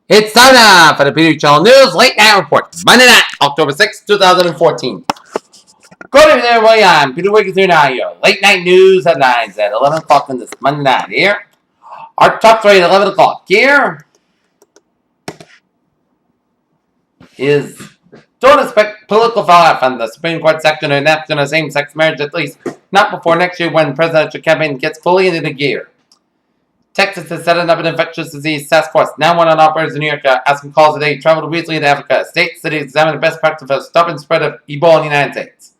It's time now for the Peter Channel News Late Night Report, Monday night, October 6th, 2014. Good evening, everybody. I'm Peter Wiggins here now. Your late night news headlines at 11 o'clock on this Monday night here. Our top story at 11 o'clock here is don't expect political fallout from the Supreme Court section or enactment of same-sex marriage, at least not before next year when presidential campaign gets fully into the gear. Texas is setting up an infectious disease task force. Now one on operators in New York asking calls today. Traveled recently to Africa. States that examine the best practice for stopping spread of Ebola in the United States.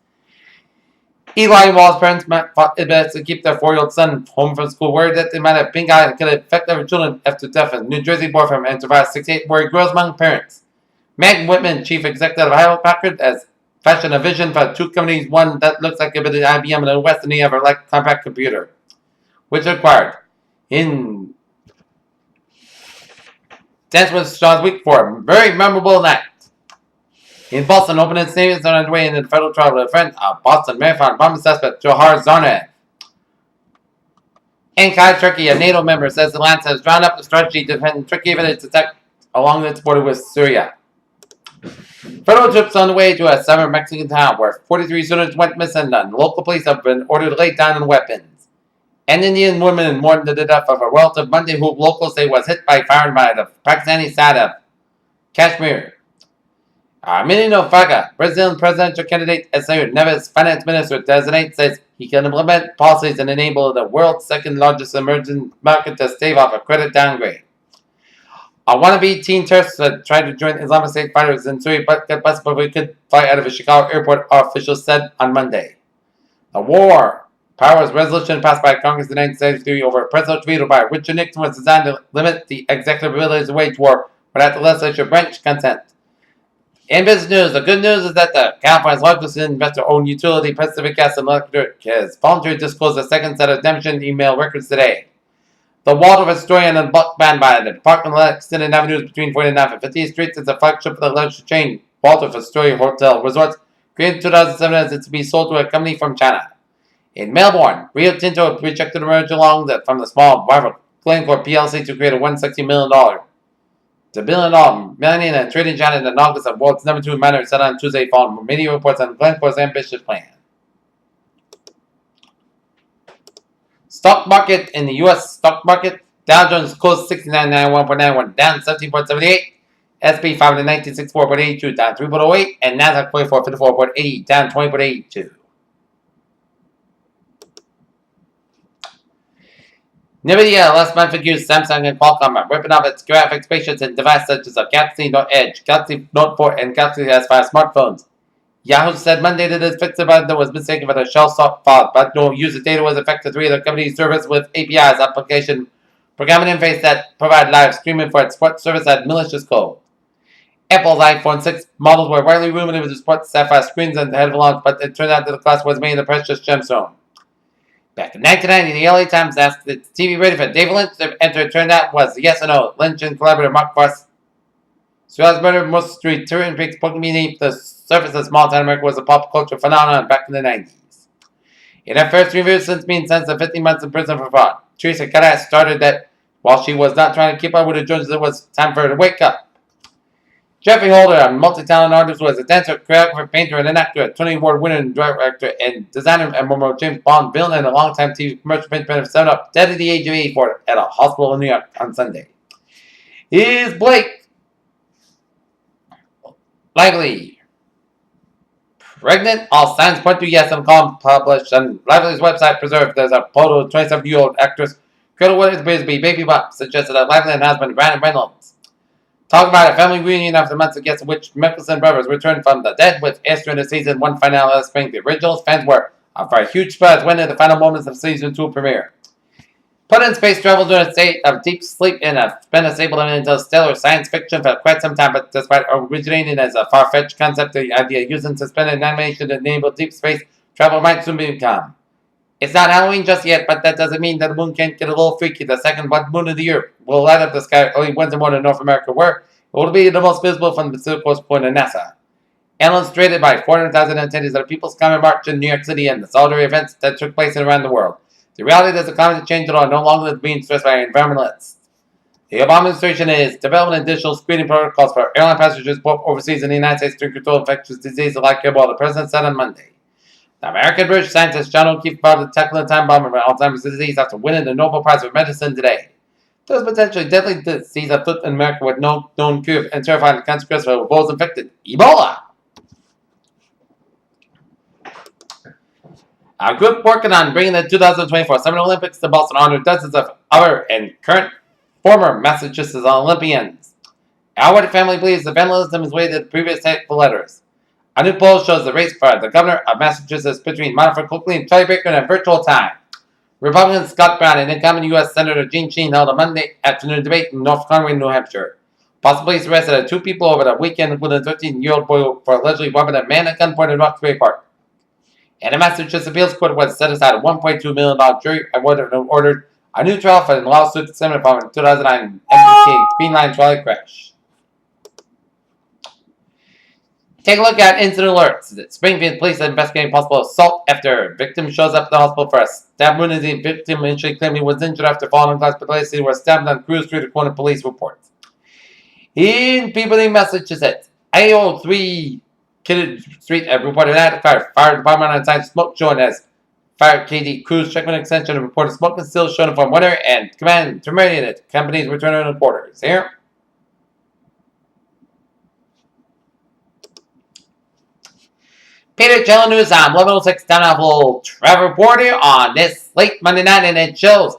Eli and Wall's parents fought to keep their 4-year-old son home from school, worried that they might have pink eye that could affect their children after death. In New Jersey boyfriend and survived 68 worried girls among parents. Meg Whitman, chief executive of Hewlett Packard, has fashioned a vision for two companies. One that looks like a bit of IBM and the West in the other like compact computer, which required in Dance with Sean's week for a very memorable night. In Boston, opening statements are underway in the federal trial with a friend of Boston Marathon bomb suspect Johar Zarnaev. Ankara, Turkey, a NATO member, says the Lance has drawn up a strategy to defend Turkey if its attack along its border with Syria. Federal troops on the way to a summer Mexican town where 43 students went missing and local police have been ordered to lay down on weapons. An Indian woman mourned the death of a relative Monday who locals say was hit by fire by the Pakistani side of Kashmir. Emiliano Fraga, Brazilian presidential candidate as Neves finance minister designate, says he can implement policies and enable the world's second largest emerging market to stave off a credit downgrade. A wannabe teen terrorist tried to join Islamic State fighters in Syria but got busted before he could fly out of a Chicago airport, officials said on Monday. The war powers resolution passed by Congress in 1973 over a presidential veto by Richard Nixon was designed to limit the executive ability to wage war without the legislature branch consent. In business news, the good news is that the California's largest investor-owned utility, Pacific Gas and Electric, has voluntarily disclosed a second set of redemption email records today. The Waldorf Astoria and block banned by the Department of Extended Avenues between 49th and 50th Streets is a flagship of the luxury chain Waldorf Astoria Hotel Resorts, created in 2007 as it's to be sold to a company from China. In Melbourne, Rio Tinto rejected a merger from the small rival Glencore PLC to create a $160 billion mining and trading giant in August of world's number 2 miner set on Tuesday following media reports on Glencore's ambitious plan. Stock market in the U.S. stock market, Dow Jones closed 6991.91, down 17.78, S&P 500 1964.82, down 3.08, and Nasdaq 2454.80, down 20.82. NVIDIA last month accused Samsung and Qualcomm of ripping off its graphics patients in devices such as the Galaxy Note Edge, Galaxy Note 4, and Galaxy S5 smartphones. Yahoo said Monday that its fixed button was mistaken for the shell file, but no user data was affected. Three of the company's service with APIs application programming interface that provide live streaming for its sports service had malicious code. Apple's iPhone 6 models were widely rumored to support sapphire screens ahead of launch, but it turned out that the glass was made of precious gemstone. Back in 1990, the LA Times asked if the TV ready for David Lynch to enter. It turned out was yes or no. Lynch and collaborator Mark Voss. Suarez murder mystery Twin Peaks poking beneath the surface of small town America was a pop culture phenomenon back in the 90s. In her first review since being sentenced to 15 months in prison for fraud, Teresa Cadas started that while she was not trying to keep up with the Joneses, it was time for her to wake up. Jeffrey Holder, a multi-talented artist, was a dancer, choreographer, painter, and an actor, a Tony Award winner and director and designer, and member of James Bond villain and a longtime TV commercial painter, set up dead at the age of 84 at a hospital in New York on Sunday. Is Blake Lively pregnant? All signs point to yes, and column published on Lively's website preserved. There's a photo of 27-year-old actress Gretel Williams appears to be baby bump, suggested that Lively and husband Brandon Reynolds talk about a family reunion after months of guests in which Mickelson brothers returned from the dead with Esther in the season 1 finale last spring. The originals fans were up for a huge surprise when in the final moments of season 2 premiere. Put in space travel during a state of deep sleep and have been a staple of interstellar science fiction for quite some time, but despite originating as a far-fetched concept, the idea using suspended animation to enable deep space travel might soon become. It's not Halloween just yet, but that doesn't mean that the moon can't get a little freaky. The second blood moon of the year will light up the sky early Wednesday morning in North America, where it will be the most visible from the Pacific Coast point of NASA. Illustrated by 400,000 attendees at a People's Climate March in New York City and the solidarity events that took place around the world. The reality that the climate change law no longer is being stressed by environmentalists. The Obama administration is developing additional screening protocols for airline passengers both overseas and in the United States to control infectious disease like Ebola, the president said on Monday. The American British scientist John O'Keefe vowed to tackle the time bomb of Alzheimer's disease after winning the Nobel Prize for Medicine today. There was potentially deadly disease afoot in America with no known cure and terrifying consequences for those infected. Ebola! Our group working on bringing the 2024 Summer Olympics to Boston honored dozens of other and current former Massachusetts Olympians. Our family believes the vandalism is related to the previous hateful letters. A new poll shows the race for the governor of Massachusetts between Monica Coakley and Charlie Baker in a virtual tie. Republican Scott Brown and incumbent U.S. Senator Jean Sheen held a Monday afternoon debate in North Conway, New Hampshire. Boston police arrested two people over the weekend, including a 13-year-old boy for allegedly robbing a man at gunpoint in Roxbury Park. And the Massachusetts appeals court was set aside a $1.2 million jury award and ordered a new trial for the lawsuit stemming from a 2009 MBK Green Line trolley crash. Take a look at incident alerts. Springfield police are investigating possible assault after a victim shows up at the hospital for a stab wound. The victim initially claimed he was injured after falling in class, but later was stabbed on Cruz Street, according to police reports. In Peabody, Massachusetts, AO3 Kennedy Street reported that the fire department on site smoke showing as Fire KD Cruz checkman extension reported smoke and still showing from winter and command terminated. Companies returning to quarters. Here. Peter Channel News on 1106 down Trevor Porter on this late Monday night, and it shows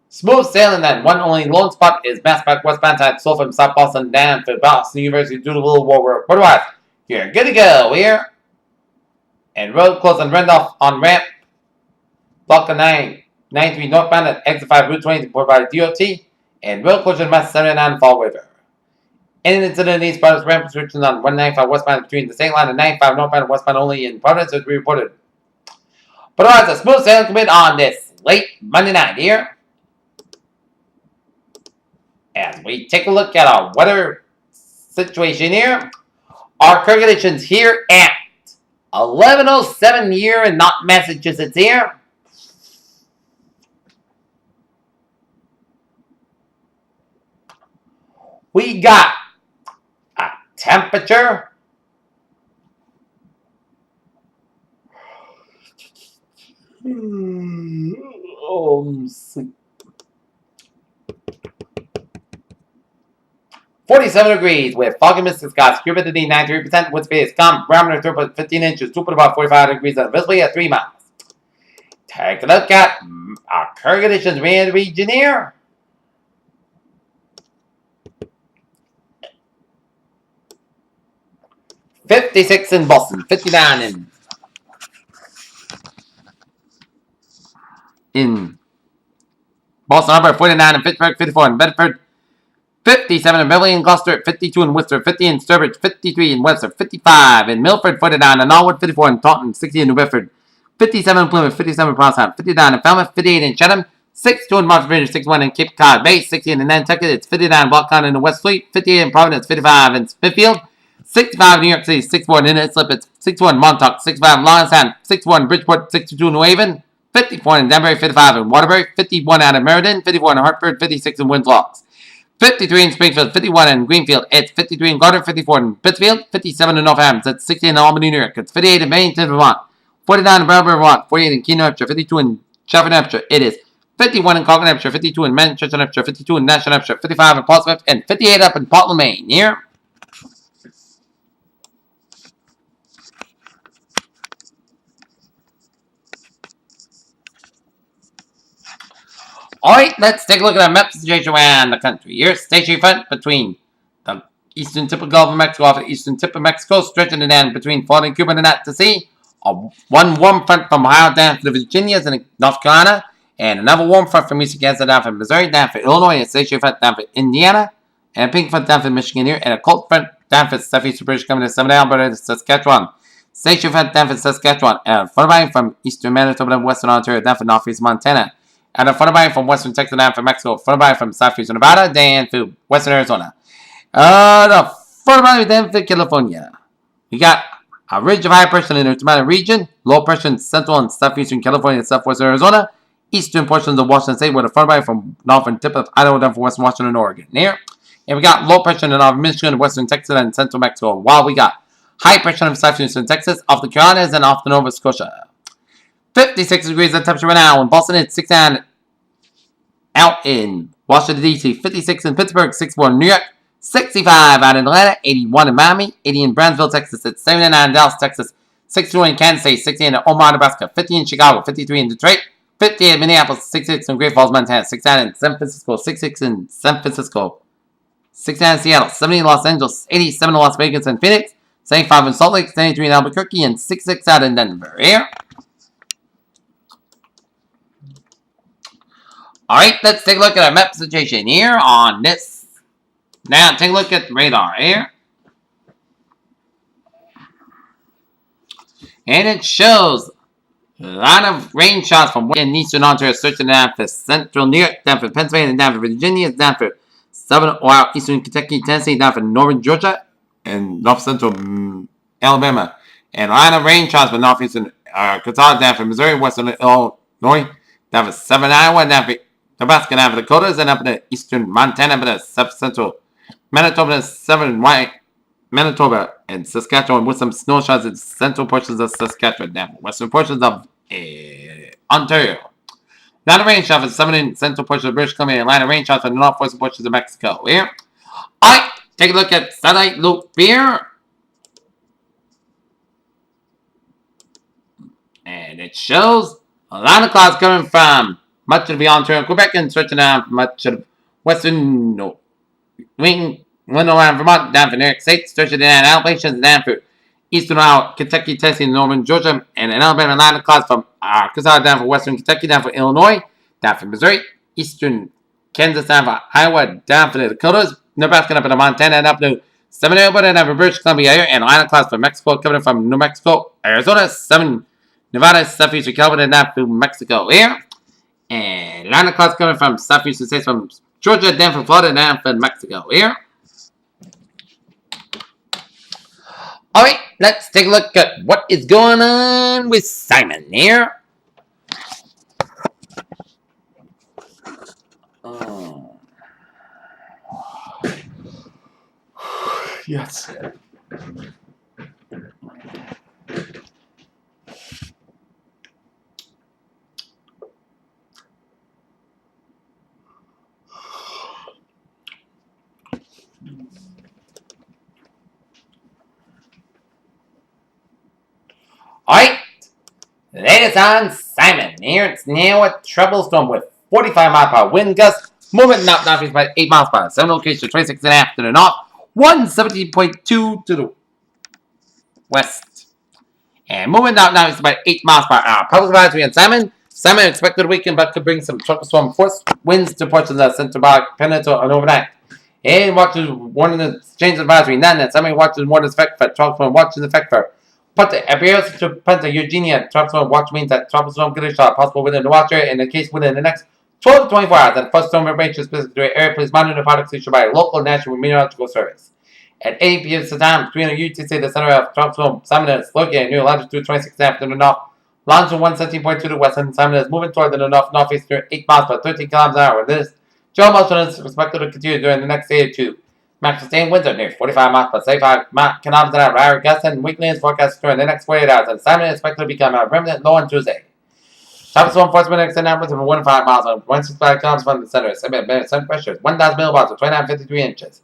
smooth sailing that one only lone spot is Mass Park westbound side, so from South Boston down to Boston University due to Little War. Otherwise, you're good to go here. And road closed on Randolph on ramp. Block 993 northbound at exit 5 Route 20 provided DOT. And road closure to Mass 79 Fall River. Any incident in East Providence ramp restrictions on 195 westbound between the state line and 95 northbound and westbound only in Providence as we reported. But otherwise, a smooth sailing commit on this late Monday night here. As we take a look at our weather situation here, our current conditions here at 1107 here in not Massachusetts here. We got a temperature sleep. 47 degrees with foggy misty skies, humidity 93%, wind speed is calm, barometer throughput 15 inches, throughput about 45 degrees, and visibility at 3 miles. Take a look at our current conditions in the region here. '56 in Boston, 59 in Boston Harbor, 49 in Pittsburgh, 54 in Bedford, 57 in Beverly and Gloucester, 52 in Worcester, 50 in Sturbridge, 53 in Webster, 55 in Milford, 49 in Norwood, 54 in Taunton, 60 in New Bedford, 57 in Plymouth, 57 in Provincetown, 59 in Falmouth, 58 in Chatham, 62 in Martha's Vineyard, 61 in Cape Cod Bay, 60 in Nantucket, it's 59 in Block County in the West Fleet, 58 in Providence, 55 in Smithfield, 65 in New York City, 61 in Islip, it's 61 in Montauk, 65 in Lawrencestown, 61 in Bridgeport, 62 in New Haven, 54 in Danbury, 55 in Waterbury, 51 out of Meriden, 54 in Hartford, 56 in Winslow, 53 in Springfield, 51 in Greenfield, it's 53 in Gardner, 54 in Pittsfield, 57 in Northampton, it's 60 in Albany, New York, it's 58 in Bennington, Vermont, 49 in Brattleboro, Vermont, 48 in Keene, New Hampshire, 52 in Chafford, New Hampshire, it is 51 in Concord, New Hampshire, 52 in Manchester, New Hampshire, 52 in Nashua, New Hampshire, 55 in Portsmouth, and 58 up in Portland, Maine. Here. Alright, let's take a look at our map situation around the country. Here's stationary front between the eastern tip of Gulf of Mexico off the eastern tip of Mexico, stretching it down between Florida and Cuba and out to sea. One warm front from Ohio down to the Virginias and North Carolina, and another warm front from eastern Kansas down from Missouri, down for Illinois, a stationary front down for Indiana, and a pink front down for Michigan here, and a cold front down for southeastern British Columbia, Southern Alberta, and Saskatchewan. Stationary front down for Saskatchewan, and a front from eastern Manitoba and western Ontario down for northeast Montana. And a front from western Texas down for Mexico, front from southeastern Nevada down to western Arizona. The front down for California. We got a ridge of high pressure in the North Mountain region, low pressure in central and southeastern California and southwestern Arizona, eastern portions of Washington State with a front from northern tip of Idaho down for western Washington and Oregon. There. And we got low pressure in northern Michigan, western Texas, and central Mexico. While we got high pressure in southeastern Texas, off the Carolinas, and off the Nova Scotia. 56 degrees of temperature right now in Boston. It's 69 out in Washington, D.C. 56 in Pittsburgh, 64 in New York, 65 out in Atlanta, 81 in Miami, 80 in Brownsville, Texas. It's 79 in Dallas, Texas, 62 in Kansas City, 60 in Omaha, Nebraska, 50 in Chicago, 53 in Detroit, 58 in Minneapolis, 66 in Great Falls, Montana, 69 in San Francisco, 66 in San Francisco, 69 in Seattle, 70 in Los Angeles, 87 in Las Vegas and Phoenix, 75 in Salt Lake, 73 in Albuquerque, and 66 out in Denver. Here. Alright, let's take a look at our map situation here on this. Now, take a look at the radar here. And it shows a lot of rain shots from in eastern Ontario, searching down for central New York, down for Pennsylvania, down for Virginia, down for southern Ohio, eastern Kentucky, Tennessee, down for northern Georgia, and north central Alabama. And a lot of rain shots for northeastern Arkansas, down for Missouri, western Illinois, down for southern Iowa, down for Nebraska, down for Dakotas, and up in the eastern Montana, up in the south-central Manitoba, and southern Manitoba, and Saskatchewan, with some snow shots in central portions of Saskatchewan, down western portions of Ontario. Now the rain shots for southern and central portions of British Columbia, and line of rain shots for the northwestern portions of Mexico. Here, alright, take a look at satellite loop here. And it shows a lot of clouds coming from much of the Ontario, Quebec, and stretching down from much of western wing, around Vermont, down for New York State, stretching down Appalachians, down for eastern Ohio, Kentucky, Tennessee, and northern Georgia, and in Alabama, a lot of clouds from Arkansas, down for western Kentucky, down for Illinois, down for Missouri, eastern Kansas, down for Iowa, down for the Dakotas, Nebraska, up in Montana, and up to 7 Alberta, down for British Columbia here, and a line of clouds from Mexico coming from New Mexico, Arizona, 7 Nevada, southeastern California, down through Mexico here. And a line of clouds coming from southeastern states from Georgia, down from Florida, down from Mexico here. Alright, let's take a look at what is going on with Simon here. Yes. Alright, latest on Simon. Here it's now a trouble storm with 45 mile per hour wind gusts, moving northeast by 8 miles per hour. 7 locations, 26.5 to the north, 117.2 to the west. And moving northeast by 8 miles per hour. Public advisory on Simon. Simon expected to weaken, but could bring some tropical storm force winds to portions of the Central Back Peninsula and overnight. And watches warning the change advisory. None that Simon watches warning effect for tropical storm watches effect for Punta Abreu to Punta Eugenia. Tropical storm watch means that tropical storm conditions are possible within the watch area in the case within the next 12 to 24 hours. And first storm information specific to the area, please monitor the products issued by a local National Meteorological Service. At 8 p.m. time, 300 UTC, the center of tropical storm Simon is located near longitude 26 after the north. Longitude 117.2 to the west, and Simon is moving toward the northeast near 8 miles per 13 kilometers an hour. This general motion is expected to continue during the next day or two. Max sustained winds are near 45 miles per 35 kilometers an hour. Rare gusts and weak winds forecast during the next 48 hours, and Simon is expected to become a remnant low on Tuesday. Tropical storm force wind extend outwards of 1 to 5 miles on 165 kilometers from the center. Sun pressure is 1,000 millibars or 2953 inches.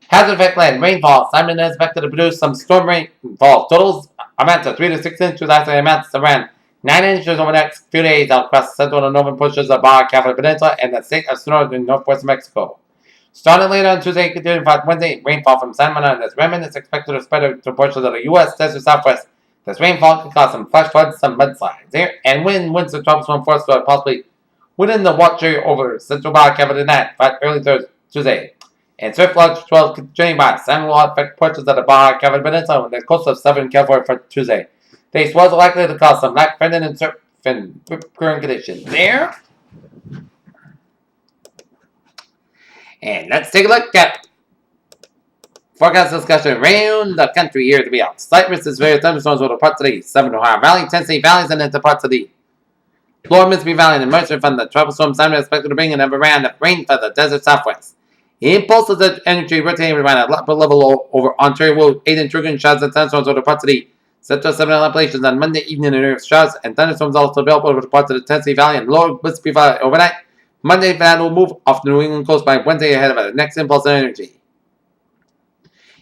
Hazard effect land rainfall. Simon is expected to produce some storm rainfall. Totals amounts of 3 to 6 inches. Isolated amounts around 9 inches over the next few days across the central and northern portions of Baja California Peninsula and the state of Sonora in northwest Mexico. Starting later on Tuesday, continuing for Wednesday, rainfall from San Manuel and this remnant is expected to spread to portions of the U.S. desert southwest. This rainfall can cause some flash floods, some mudslides here, and winds of tropical storm force are possibly within the watch area over central Baja California tonight, early Tuesday. And surf floods will continue by. San will affect portions of the Baja California Peninsula and the coast of southern California for Tuesday. These swells are likely to cause some black fending and surf and current conditions there. And let's take a look at forecast discussion around the country here to be out. Slight risk is various thunderstorms over parts of the southern Ohio Valley, Tennessee valleys, and into parts of the Lower Mississippi Valley and Mercer from the tropical storm Simon expected to bring another round of rain for the desert southwest. Impulses of energy rotating around at upper level over Ontario Road, 8 and triggering showers and thunderstorms over parts of the Central 7 Appalachians on Monday evening and showers and thunderstorms also available over the parts of the Tennessee Valley and lower Mississippi Valley overnight. Monday, that will move off the New England coast by Wednesday ahead of the next impulse of energy.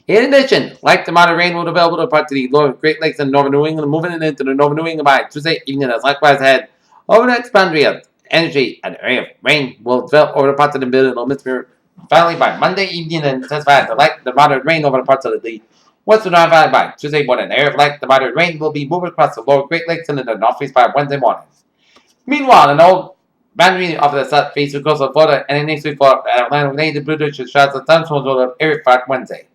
In addition, light to moderate rain will be available to parts of the lower Great Lakes and northern New England, moving into the northern New England by Tuesday evening as likewise ahead. Over the next boundary of energy, an area of rain will develop over the parts of the middle Mississippi Valley by Monday evening and intensify to light to moderate rain over the parts of the western Ohio Valley by Tuesday morning. An area of light to moderate rain will be moving across the lower Great Lakes and in the northeast by Wednesday morning. Meanwhile, an old boundary of the southeastern coast of Florida and next week for Atlanta native British showers and thunderstorms over area for Wednesday.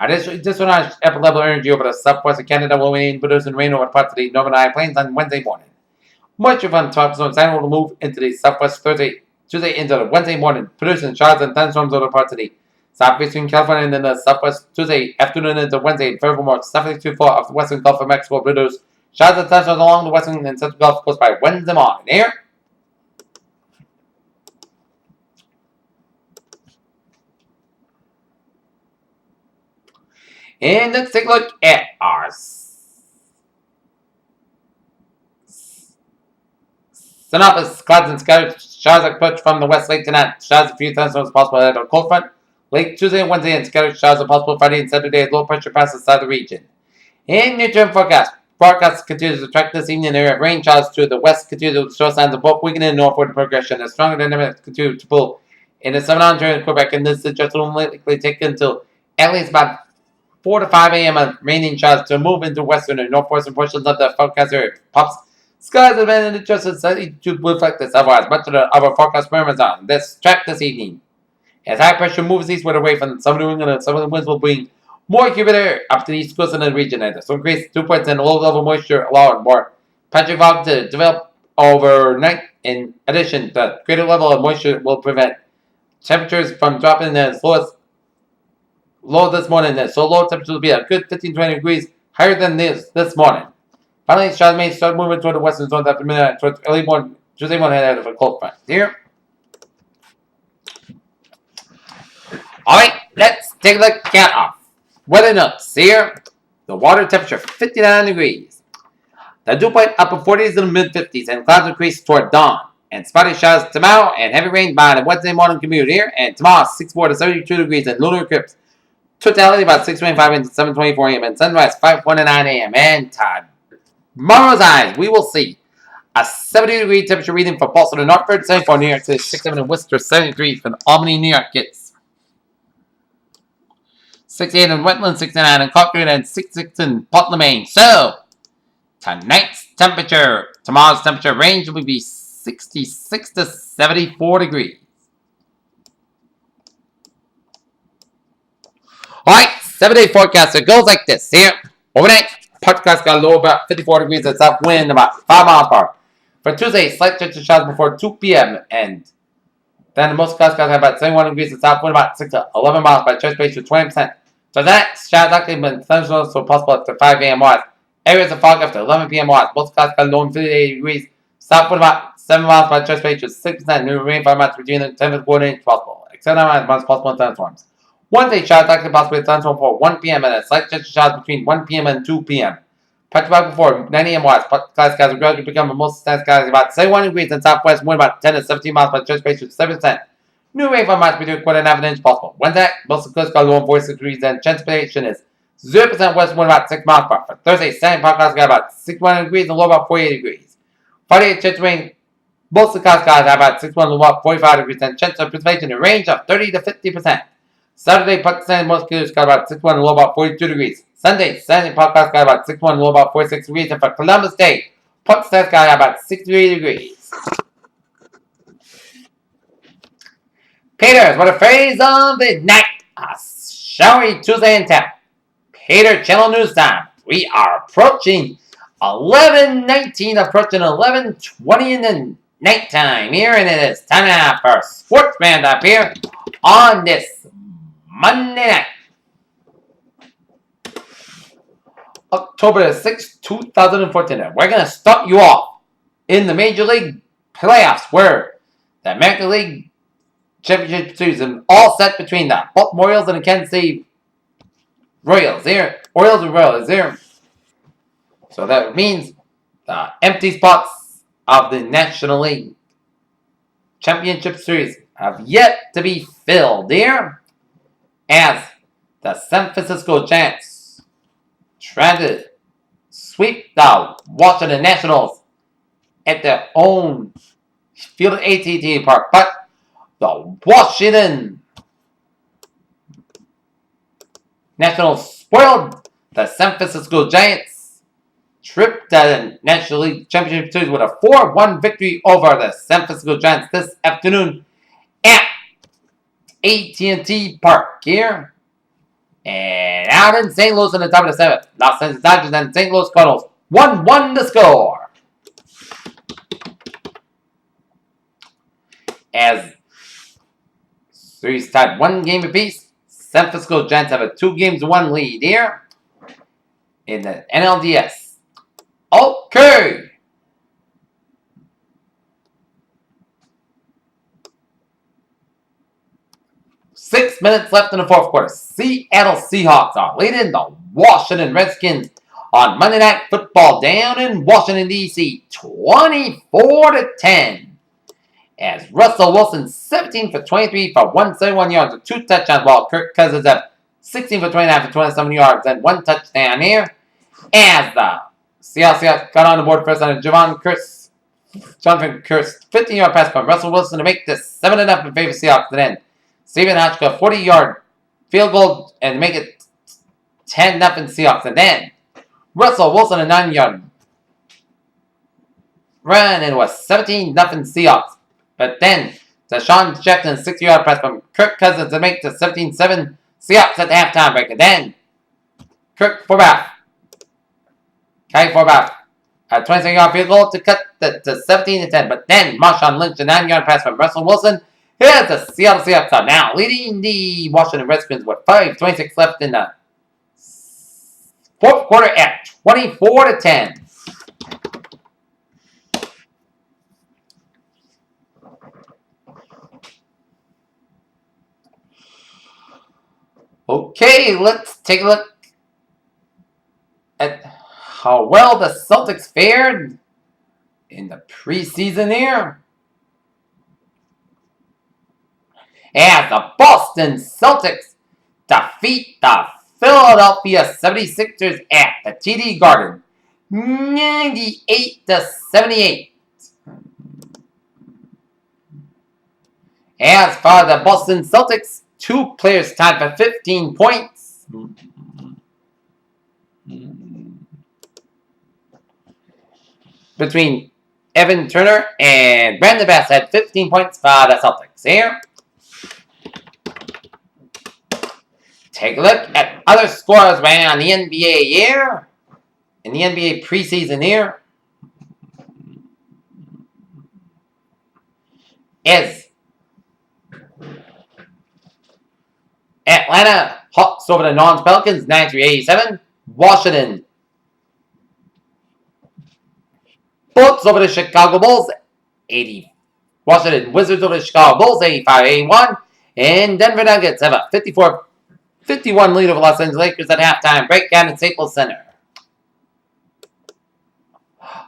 Additionally, disorganized upper level energy over the southwestern Canada will produce rain over parts of the northern high plains on Wednesday morning. Much of the tropical storm will move into the southwest Tuesday into the Wednesday morning, producing showers and thunderstorms over parts of the southeastern California and then the southwest Tuesday afternoon into Wednesday. And furthermore, southeast to far off the western Gulf of Mexico will produce showers and thunderstorms along the western and central Gulf Coast by Wednesday morning. Here. And let's take a look at our synopsis. Clouds and scattered showers approach from the west late tonight. Showers a few thunderstorms possible at a cold front. Late Tuesday and Wednesday and scattered showers are possible Friday and Saturday as low pressure passes south of the region. In near-term forecast, forecasts continue to track this evening. Area of rain showers to the west continue to show signs of both weakening and northward progression. A stronger dynamic continue to pull in the 7 Ontario and Quebec, and this adjustment will likely take until at least about 4 to 5 a.m. of raining showers to move into western and northwestern portions of the forecast area. Pops skies have been adjusted slightly to reflect this. Otherwise, much of the other forecast parameters on this track this evening. As high pressure moves eastward away from southern New England, southern winds will bring more humid air up to the east coast of the region. And so increased dew points and low level moisture allowing more patchy fog to develop overnight. In addition, the greater level of moisture will prevent temperatures from dropping as low this morning. So low temperatures will be a good 15-20 degrees higher than this morning. Finally, showers may start moving toward the western zones after midnight towards early morning, Tuesday morning ahead of a cold front. Here. Alright, let's take a look at our weather notes here. The water temperature 59 degrees. The dew point upper 40s to the mid 50s and clouds increase toward dawn. And spotty showers tomorrow and heavy rain by the Wednesday morning commute here. And tomorrow 64 to 72 degrees and lunar eclipse. Totality about 6:25 and 7:24 a.m. and sunrise 5:29 a.m. And tomorrow's eyes, we will see a 70-degree temperature reading for Boston and Northford, 74 New York City, 67 in Worcester, 73 for Albany, New York gets 68 in Wetland, 69 in Concord, and 66 in Portland, Maine. So, tomorrow's temperature range will be 66 to 74 degrees. Alright, 7-day forecast. It goes like this here. Overnight, Podcast got low about 54 degrees and south wind about 5 miles per hour. For Tuesday, slight chance of showers before 2 p.m. and then the most clouds have about 71 degrees and south wind about 6 to 11 miles by chance ratio 20%. So that showers likely been thunderstorms so possible after 5 a.m. hours. Areas of fog after 11 p.m. hours. Most clouds got low in 58 degrees. South wind about 7 miles by chance ratio 6%. New rainfall amounts between the 10 to 14 inches possible. Except amounts possible in thunderstorms. Wednesday, showers likely possibly thunderstorm for 1 p.m. and a slight chance of showers between 1 p.m. and 2 p.m. Patch back before 9 a.m. hours. Cloud skies will gradually become a most skies about 71 degrees and southwest wind about 10 to 17 miles by chance ratio 7%. New rainfall amounts between 1/4 and 1/2 inch possible. Wednesday, most of the coast got low in 46 degrees and chance precipitation is 0% west wind about 6 miles per hour. For Thursday, Sunday, podcast got about 61 degrees and low about 48 degrees. Friday, chance rain. Most of the clouds got about 61 low about 45 degrees and chance of precipitation in a range of 30 to 50%. Saturday, Pakistan, most clouds got about 61 low about 42 degrees. Sunday, podcast got about 61 low about 46 degrees. And for Columbus Day, Pakistan got about 63 degrees. Peters, what a phrase of the night. A showery Tuesday in town. Peter, Channel News Time. We are approaching 11:19, approaching 11:20 in the nighttime here, and it is time now for Sports Band up here on this Monday night. October 6th, 2014. We're going to start you off in the Major League playoffs where the American League Championship Series is all set between the Baltimore Orioles and the Kansas City Royals. There, Orioles and Royals there. So that means the empty spots of the National League Championship Series have yet to be filled there, as the San Francisco Giants try to sweep the Washington Nationals at their own field at AT&T Park. But the Washington Nationals spoiled the San Francisco Giants trip to the National League Championship Series with a 4-1 victory over the San Francisco Giants this afternoon at AT&T Park here. And out in St. Louis in the top of the 7th, Los Angeles Dodgers and St. Louis Cardinals 1-1 to score. As series tied 1 game apiece, San Francisco Giants have a 2-1 lead here in the NLDS. Okay. Six minutes left in the fourth quarter. Seattle Seahawks are leading the Washington Redskins on Monday Night Football down in Washington, D.C. 24-10. As Russell Wilson 17 for 23 for 171 yards with 2 touchdowns, while Kirk Cousins have 16 for 29 for 27 yards and 1 touchdown here. As the Seahawks got on the board first on a Jonathan Curse 15-yard pass from Russell Wilson to make this 7-0 in favor of Seahawks. And then Stephen Hotchkiss 40-yard field goal and make it 10-0 Seahawks. And then Russell Wilson a 9-yard run and it was 17-0 Seahawks. But then Deshaun Jackson 60-yard pass from Kirk Cousins to make the 17-7 Seahawks at the halftime break. And then Kirk Forbath. Kai Forbath. A 27-yard field goal to cut to 17-10. But then Marshawn Lynch, a 9-yard pass from Russell Wilson. Here's the Seattle Seahawks are now leading the Washington Redskins with 5:26 left in the fourth quarter at 24-10. Okay, let's take a look at how well the Celtics fared in the preseason here. As the Boston Celtics defeat the Philadelphia 76ers at the TD Garden 98-78. As for the Boston Celtics, 2 players tied for 15 points. Between Evan Turner and Brandon Bass had 15 points for the Celtics here. Take a look at other scores around the NBA here. In the NBA preseason here. Is Atlanta Hawks over the non-Pelicans 93-87. Washington Bullets over the Chicago Bulls 80. Washington Wizards over the Chicago Bulls 85-81. And Denver Nuggets have a 51 lead over Los Angeles Lakers at halftime breakdown at Staples Center.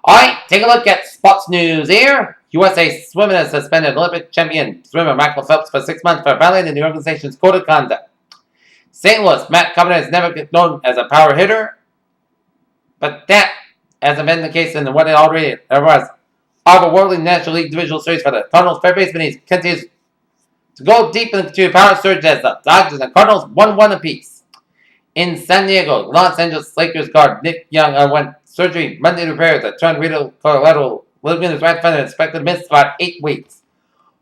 Alright, take a look at sports news here. USA Swimming has suspended Olympic champion swimmer Michael Phelps for 6 months for violating the organization's code of conduct. St. Louis, Matt Covenant is never been known as a power hitter, but that hasn't been the case in what it already was. Our World National League Divisional Series for the Cardinals fair baseman. He continues to go deep into a power surge as the Dodgers and Cardinals 1-1 apiece. In San Diego, Los Angeles Lakers guard Nick Young underwent surgery Monday to repair the torn collateral ligament in his right foot and expected to miss about 8 weeks.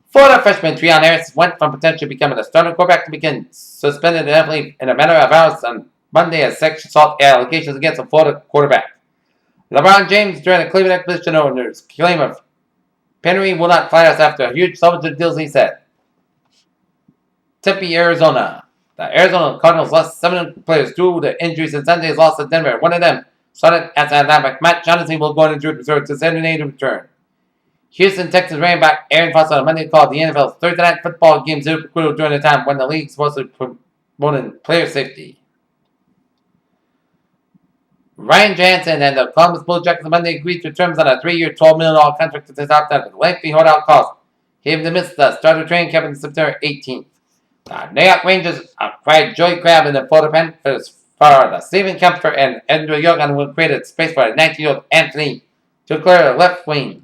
Florida freshman Treon Harris went from potentially becoming a starting quarterback to begin suspended indefinitely in a matter of hours on Monday as sexual assault allegations against a Florida quarterback. LeBron James during the Cleveland Expedition owner's claim of penury will not fight us after a huge salvage deals, he said. Tempe, Arizona. The Arizona Cardinals lost 7 players due to injuries in Sunday's loss to Denver. One of them started as an dynamic. Matt Johnson will go on injured reserve to Saturday to return. Houston Texans running back Aaron Foster on Monday called the NFL's Thursday night football game super crucial during the time when the league supposed to promote player safety. Ryan Jansen and the Columbus Blue Jackets on Monday agreed to terms on a 3-year, $12 million contract to this outcome with lengthy holdout costs. He even missed the start of training camp on September 18th. The New York Rangers acquired Joey Crabb and the Florida Panthers for the Stephen Kempfer and Andrew Young will create space for a 19-year-old Anthony to clear the left wing.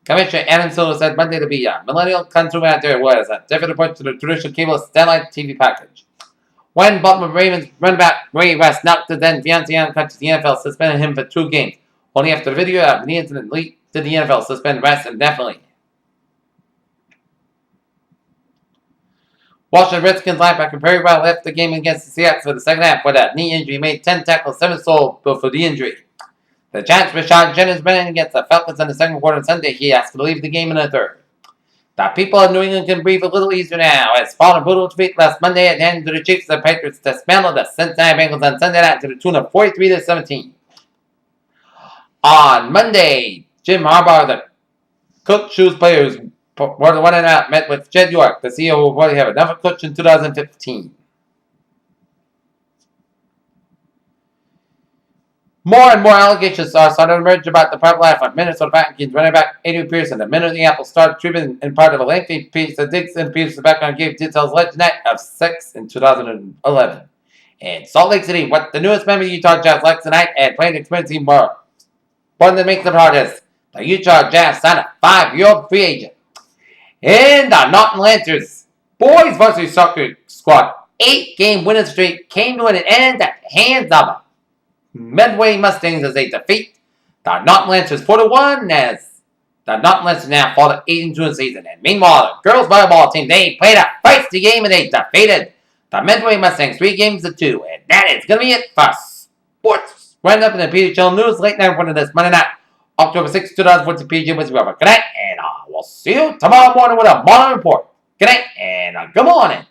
Commissioner Adam Silver said Monday to be a millennial consumer out there was a different approach to the traditional cable satellite TV package. When Baltimore Ravens running back Ray West knocked the then fiancé unconscious, the NFL suspended him for 2 games, only after the video of the incident leaked to the NFL suspend West indefinitely. Washington Redskins linebacker Perry Brown left the game against the Seahawks for the second half with a knee injury. He made 10 tackles, 7 sold for the injury. The Giants' Rashad Jennings went against the Falcons in the second quarter on Sunday. He asked to leave the game in the third. The people of New England can breathe a little easier now as following a brutal defeat last Monday at the hands of the Chiefs, the Patriots dismantled the Cincinnati Bengals on Sunday night to the tune of 43-17. On Monday, Jim Harbaugh, the coach shoes player who's were the one and out, met with Jed York, the CEO who will probably have another coach in 2015. More and more allegations are starting to emerge about the private life of Minnesota Vikings running back Adrian Peterson. The Minneapolis Star Tribune, in part of a lengthy piece that digs into Peterson's background, gave details alleged night of sex in 2011. In Salt Lake City, what the newest member of the Utah Jazz likes tonight and playing experience more. One that makes it hardest, the Utah Jazz signed a 5-year-old free agent. And the Norton Lancers boys varsity soccer squad 8-game winning streak came to an end at the hands of Medway Mustangs as they defeat the Norton Lancers 4-1 as the Norton Lancers now fall to 8-2 in the season. And meanwhile, the girls volleyball team, they played a feisty game and they defeated the Medway Mustangs 3-2. And that is going to be it for sports. Round up in the Peter Channel News late night for this Monday night, October 6, 2014 PG with Robert. Good night, and we'll see you tomorrow morning with a morning report. Good night, and good morning.